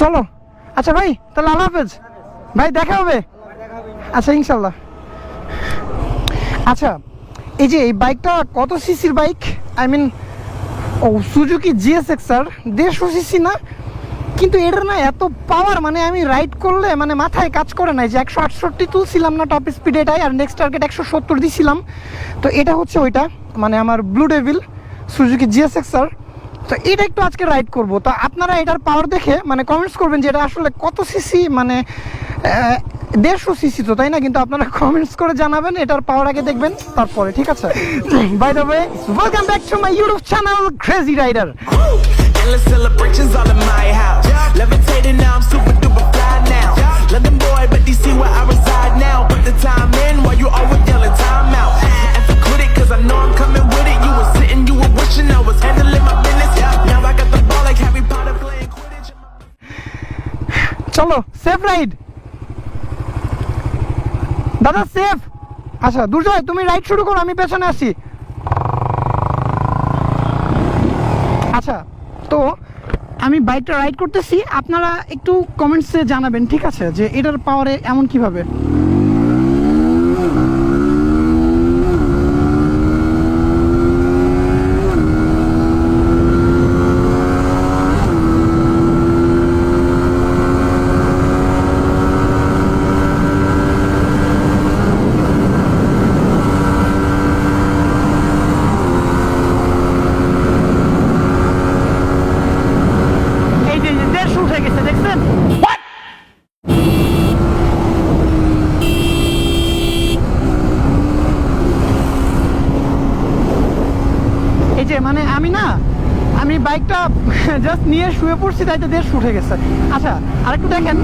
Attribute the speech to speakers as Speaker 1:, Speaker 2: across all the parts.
Speaker 1: চলো আচ্ছা ভাই, তাহলে আল্লাহ হাফেজ ভাই, দেখা হবে। আচ্ছা ইনশাল্লাহ। আচ্ছা এই যে এই বাইকটা কত সিসির বাইক? আই মিন ও সুজুকি জিএসএক্সআর 150 সিসি না, কিন্তু এটার না এত পাওয়ার, মানে আমি রাইড করলে মানে মাথায় কাজ করে নাই। যে 168 তুলছিলাম না টপ স্পিড এটাই, আর নেক্সট টার্গেট 170 দিছিলাম। তো এটা হচ্ছে ওইটা, মানে আমার ব্লু ডেভিল সুজুকি জিএসএক্সআর। তো এটা একটু আজকে রাইড করব। তো আপনারা এটার পাওয়ার দেখে মানে কমেন্টস করবেন যে এটা আসলে কত সিসি, মানে 150 সিসি তো, তাই না? কিন্তু আপনারা কমেন্টস করে জানাবেন, এটার পাওয়ার আগে দেখবেন তারপরে, ঠিক আছে? By the way, welcome back to my YouTube channel crazy rider.
Speaker 2: Endless celebrations all in my house. Levitating now, I'm super duper fly now. London boy, but DC where I reside now. Put the time in while you always yelling time out. And for quit it, cause I know I'm coming with it. You were sitting, you were wishing I was handling my business. Now I got the ball like Harry Potter playing Quidditch.
Speaker 1: চলো safe ride দাদা, safe. আচ্ছা দুর্জয়, তুমি ride শুরু করো, আমি পেছনে আসি। আচ্ছা তো আমি বাইকটা রাইড করতেছি, আপনারা একটু কমেন্টসে জানাবেন, ঠিক আছে, যে এটার পাওয়ারে এমন কিভাবে। মানে আমি বাইকটা জাস্ট নিয়ে শুয়ে পড়ছি, তাইতে 150 উঠে গেছে। আচ্ছা আরেকটু দেখেন,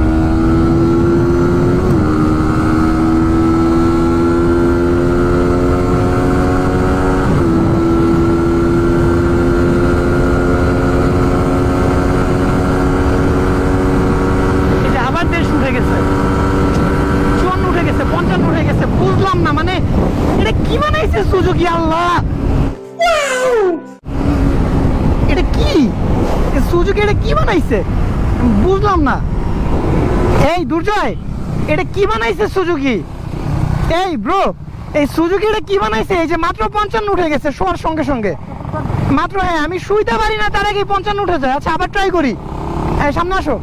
Speaker 1: এই যে আবার 150 উঠে গেছে, 54 উঠে গেছে, 55 উঠে গেছে। বুঝলাম না, মানে এটা কি বানাইছে সুজুকি, আল্লাহ! এটা কি সুজুকি, এটা কি বানাইছে বুঝলাম না। এই দুর্জয়, এটা কি বানাইছে সুজুকি? এই ব্রো, এই সুজুকি এটা কি বানাইছে? এই যে মাত্র 55 উঠে গেছে শোয়ার সঙ্গে সঙ্গে মাত্র। হ্যাঁ, আমি শুইতে পারি না তার আগে 55 উঠে যায়। আচ্ছা আবার ট্রাই করি। এই সামনে আসো।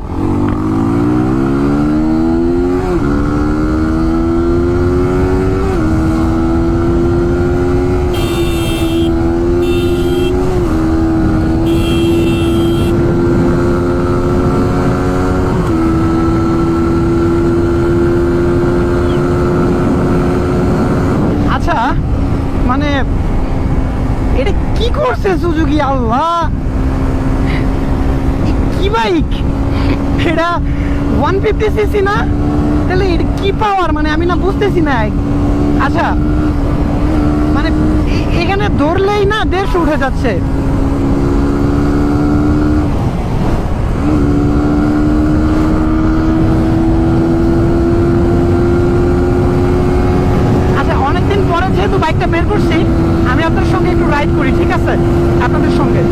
Speaker 1: মানে এটা কি করছে সুজুকি, আল্লাহ! কি বাইক এটা? 150 সিসি না? তাহলে এটা কি পাওয়ার, মানে আমি না বুঝতেছি না। আচ্ছা মানে এখানে ধরলেই না 150 উঠে যাচ্ছে। যেহেতু বাইকটা বের করছি, আমি আপনার সঙ্গে একটু রাইড করি, ঠিক আছে, আপনাদের সঙ্গে।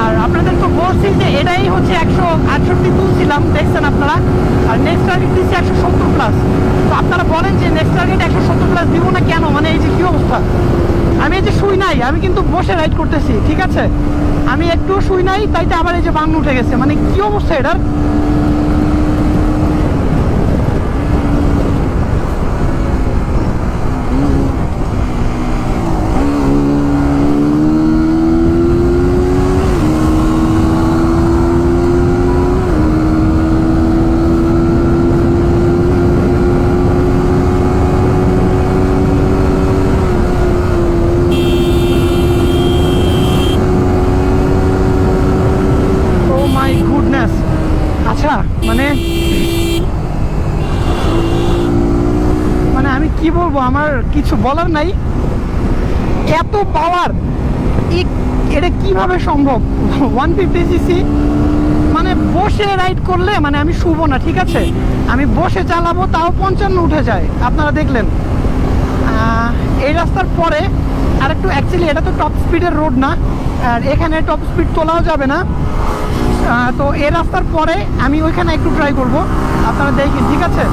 Speaker 1: আর আপনাদের তো বলছি যে এটাই হচ্ছে 168 তুলছিলাম, দেখছেন আপনারা। আর নেক্সট টার্গেট দিচ্ছি 170 প্লাস। তো আপনারা বলেন যে নেক্সট টার্গেট 170 প্লাস দিব না কেন? মানে এই যে কি অবস্থা, আমি এই যে শুই নাই, আমি কিন্তু বসে রাইড করতেছি, ঠিক আছে, আমি একটুও শুই নাই, তাইতে আবার এই যে 52 উঠে গেছে। মানে কি অবস্থা এটার? মানে আমি কি বলবো, আমার কিছু বলার নাই। এত পাওয়ার, এটা কিভাবে সম্ভব? 150 সিসি, মানে বসে রাইড করলে, মানে আমি শুবো না, ঠিক আছে, আমি বসে চালাবো, তাও 55 উঠে যায়। আপনারা দেখলেন এই রাস্তার পরে আরেকটু, অ্যাকচুয়ালি এটা তো টপ স্পিডের রোড না, আর এখানে টপ স্পিড তোলাও যাবে না। তো এই রাস্তার পরে আমি ওইখানে একটু ট্রাই করব, আপনারা দেখেন, ঠিক আছে?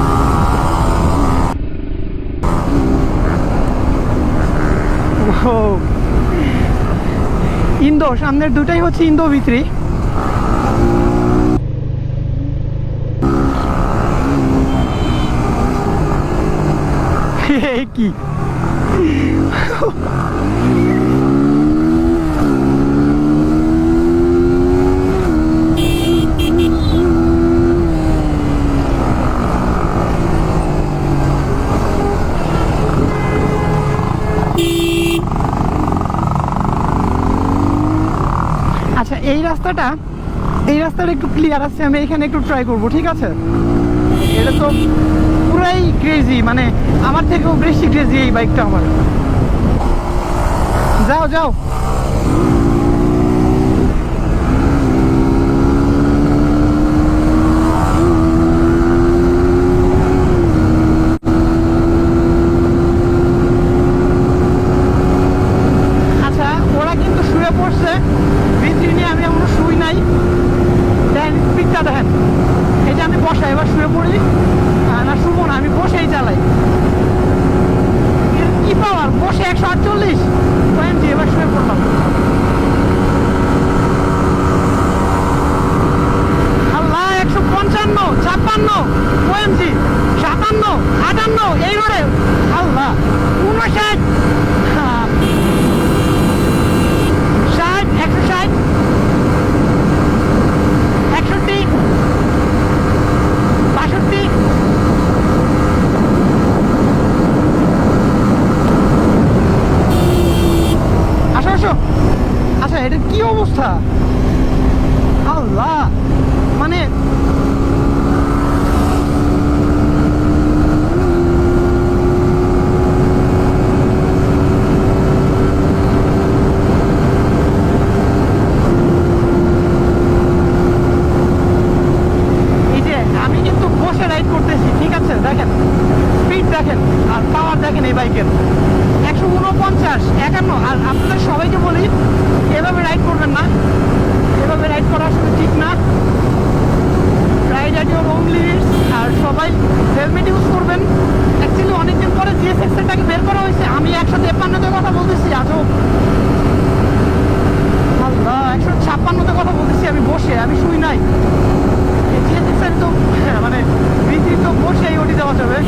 Speaker 1: ইন্দো, সামনের দুটাই হচ্ছে ইন্দো V3। কি আচ্ছা, এই রাস্তাটা একটু ক্লিয়ার আছে, আমি এখানে একটু ট্রাই করব, ঠিক আছে? এটা তো পুরাই ক্রেজি, মানে আমার থেকেও বেশি ক্রেজি এই বাইকটা আমার। যাও যাও। আচ্ছা, ওরা কিন্তু শুয়ে পড়ছে V3 নিয়ে, আমি এখনো শুই নাই। দেখেন স্পিডটা, দেখেন। এই যে আমি বসা, এবার শুয়ে পড়ি না, শুবো না, আমি বসেই চালাই। কি পাওয়ার, বসে 148 OMG। এবার শুয়ে পড়লাম। আল্লাহ, 155, 56 OMG, 57, 58 এই রোডে। আল্লাহ, 59, 60, 160, 61, 62। আসো আসো। আচ্ছা, এটা কি অবস্থা? আল্লাহ, মানে এই যে আমি কিন্তু বসে রাইড করতেছি, ঠিক আছে? দেখেন স্পিড দেখেন আর পাওয়ার দেখেন এই বাইকের। 149, 51। আর আপনাদের সবাইকে বলি, এভাবে রাইড করবেন না, এভাবে রাইড করা আসলে ঠিক না। Ride at your own limits. আর সবাই হেলমেট ইউজ করবেন। অ্যাকচুয়ালি অনেকদিন পরে GSX-টাকে বের করা হয়েছে, আমি 153-তে কথা বলতেছি আজও। আল্লাহ, 156-তে কথা বলতেছি আমি বসে, আমি শুই নাই। GSX তো মানে V3 তো বসেই ওটি যাওয়া যাবে।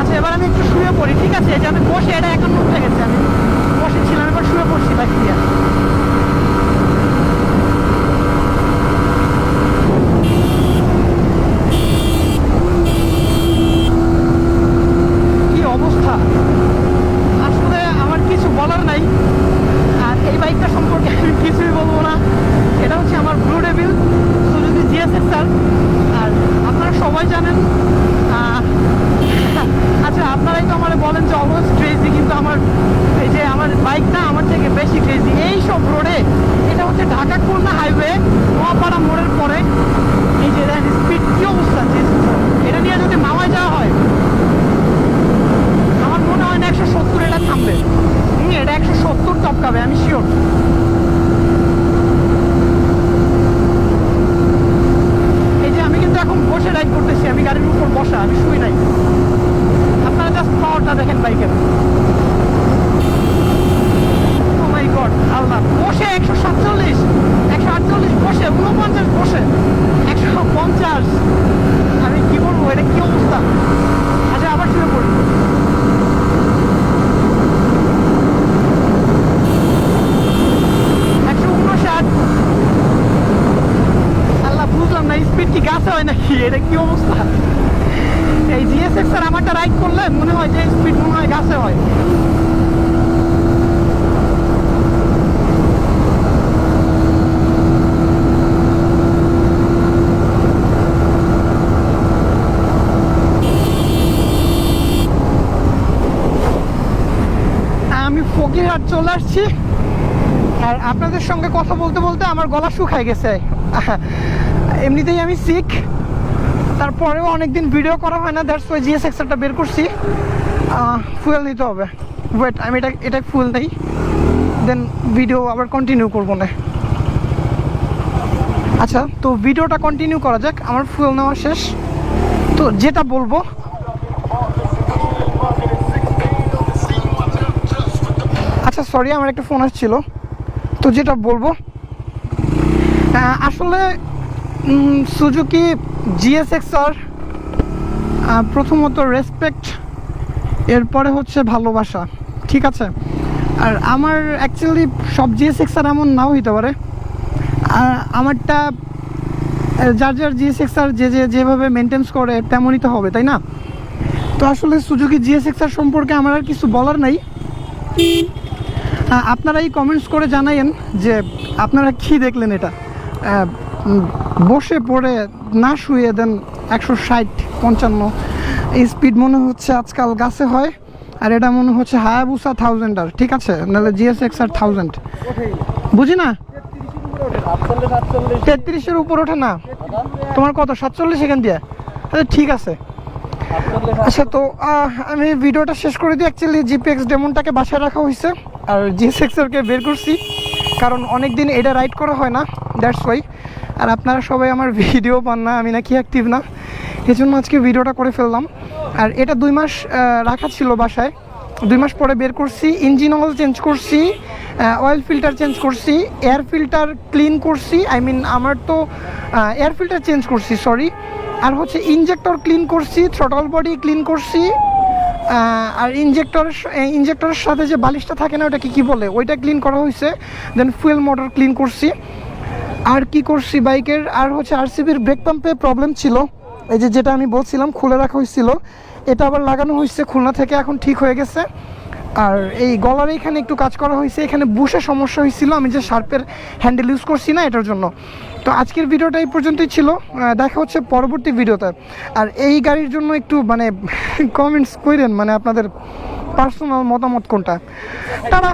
Speaker 1: আচ্ছা, এবার আমি একটু শুয়ে পড়ি, ঠিক আছে? এই যে আমি বসে, এটা 51 উঠে গেছে, আমি বসেছিলাম, এবার শুয়ে পড়ছি বাইক দিয়ে। কি অবস্থা, আসলে আমার কিছু বলার নাই। আর এই বাইকটা সম্পর্কে আমি কিছুই বলবো না। এটা হচ্ছে আমার ব্লু ডেভিল সুজুকি GSX-R। আর আপনারা সবাই জানেন। আচ্ছা, আপনারাই তো আমার বলেন যে অলওয়েজ ক্রেজি, কিন্তু আমার এই যে আমার বাইকটা আমার থেকে বেশি ক্রেজি এই সব রোডে। এটা হচ্ছে ঢাকা খুলনা হাইওয়ে, নোয়াপাড়া মোড়ের পরে। এই যে দেখেন স্পিড কি অবস্থা। এটা নিয়ে যদি মাওয়ায় যাওয়া হয়, আমার মনে হয় না 170 এটা থামবে। এটা 170 টপকাবে, আমি শিওর। এই যে আমি কিন্তু এখন বসে রাইড করতেছি, আমি গাড়ির উপর বসা, আমি শুই নাই। আপনারা জাস্ট পাওয়ারটা দেখেন বাইকের। ও মাই গড, আল্লাহ, বসে 147, 148 বসে, 49 বসে, 150। আমি কি বলবো, এটা কি অবস্থা? আচ্ছা, আবার শুয়ে পড়ি। আল্লাহ, বুঝলাম না স্পিড কি গাছে হয় নাকি, এটা কি অবস্থা? এই GSX-R আমারটা রাইড করলে মনে হয় যে স্পিড মনে হয় গাছে হয়। আমি ফকিরহাট চলে আসছি। আর আপনাদের সঙ্গে কথা বলতে বলতে আমার গলা শুকায় গেছে। এমনিতেই আমি সিক, তারপরেও অনেকদিন ভিডিও করা হয় না, দ্যাটস ওয়াই GSX-টা বের করছি। ফুয়েল নিতে হবে। ওয়েট, আমি এটা ফুয়েল নেই, দেন ভিডিও আবার কন্টিনিউ করবো না। আচ্ছা, তো ভিডিওটা কন্টিনিউ করা যাক। আমার ফুয়েল নেওয়া শেষ। তো যেটা বলবো, আচ্ছা সরি, আমার একটা ফোন আসছিল। তো যেটা বলবো, আসলে সুজুকি জিএসএক্সআর প্রথমত রেসপেক্ট, এরপরে হচ্ছে ভালোবাসা, ঠিক আছে। আর আমার অ্যাকচুয়ালি সব জিএসএক্সআর এমন নাও হইতে পারে, আমারটা যার যার জিএসএক্সআর যেভাবে মেনটেন্স করে তেমনই তো হবে, তাই না? তো আসলে সুজুকি জিএসএক্সআর সম্পর্কে আমার আর কিছু বলার নাই। আপনারাই কমেন্টস করে জানাইন যে আপনারা কি দেখলেন এটা। বসে পড়ে না শুয়ে দেন 160-55 এই স্পিড মনে হচ্ছে আজকাল গাছে হয়, আর এটা মনে হচ্ছে হায়াবুসা 1000 ঠিক আছে, নাহলে জিএসএক্সআর 1000। বুঝি না, 33-এর উপর ওঠে না। তোমার কত 47 সেকেন্ড দিয়ে? আচ্ছা ঠিক আছে। আচ্ছা, তো আমি ভিডিওটা শেষ করে দিই। অ্যাকচুয়ালি জিপিএক্স ডেমনটাকে বাসায় রাখা হয়েছে আর জিএসএক্সআরকে বের করছি, কারণ অনেক দিন এটা রাইড করা হয় না, দ্যাটস ওয়াই। আর আপনারা সবাই আমার ভিডিও পান না, আমি নাকি অ্যাক্টিভ না, এই জন্য আজকে ভিডিওটা করে ফেললাম। আর এটা 2 মাস রাখা ছিল বাসায়, 2 মাস পরে বের করছি। ইঞ্জিন অয়েল চেঞ্জ করছি, অয়েল ফিল্টার চেঞ্জ করছি, এয়ার ফিল্টার ক্লিন করছি, আমার তো এয়ার ফিল্টার চেঞ্জ করছি, সরি। আর হচ্ছে ইনজেক্টর ক্লিন করছি, থ্রটল বডি ক্লিন করছি, আর ইনজেক্টরের সাথে যে বালিশটা থাকে না, ওটা কি বলে, ওইটা ক্লিন করা হয়েছে। দেন ফুয়েল মোটর ক্লিন করছি। আর কি করছি বাইকের, আর হচ্ছে আরসিবির ব্রেক পাম্পে প্রবলেম ছিল, এই যেটা আমি বলছিলাম খুলে রাখা হয়েছিল, এটা আবার লাগানো হয়েছে খুলনা থেকে, এখন ঠিক হয়ে গেছে। আর এই গলার এখানে একটু কাজ করা হয়েছে, এখানে বুশে সমস্যা হয়েছিল, আমি যে শার্পের হ্যান্ডেল ইউজ করছি না এটার জন্য। তো আজকের ভিডিওটা এই পর্যন্তই ছিল, দেখা হচ্ছে পরবর্তী ভিডিওতে। আর এই গাড়ির জন্য একটু মানে কমেন্টস করেন, মানে আপনাদের পার্সোনাল মতামত কোনটা। টাটা।